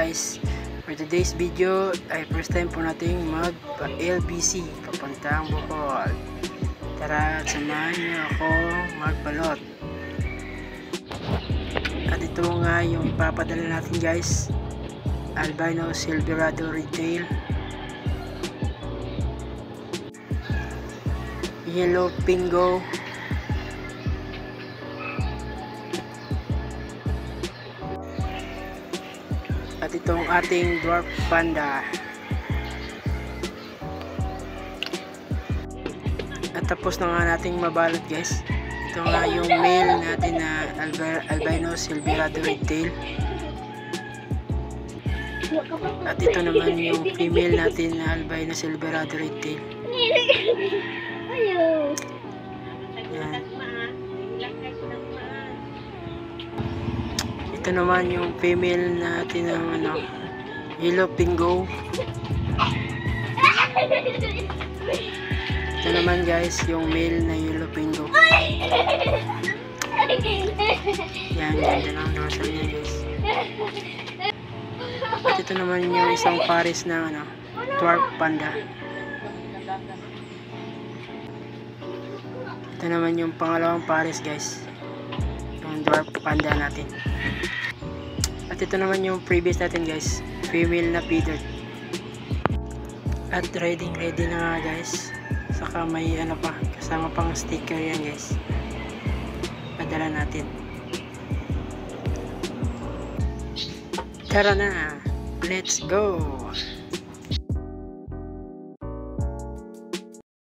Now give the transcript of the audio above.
guys, for today's video ay first time po nating magpa-LBC papuntang Bohol. Tara at samahan niyo ako magbalot. At ito nga yung ipapadala natin guys, albino silverado retail, yellow pingo, at itong ating dwarf panda. At tapos na nga nating mabalot guys. Ito nga yung male natin na albino silverado retail. At ito naman yung female natin na albino silverado retail. Yan. Ito naman yung female natin ng yellow pingo. Ito naman guys yung male na yellow pingo. Yan, ganda lang dorsal niya guys. At ito naman yung isang pares na dwarf panda. Ito naman yung pangalawang pares guys, yung dwarf panda natin. At ito naman yung previous natin guys, female na feeder. At ready na nga guys. Saka may pa, kasama pang sticker yan guys. Padala natin. Tara na, let's go!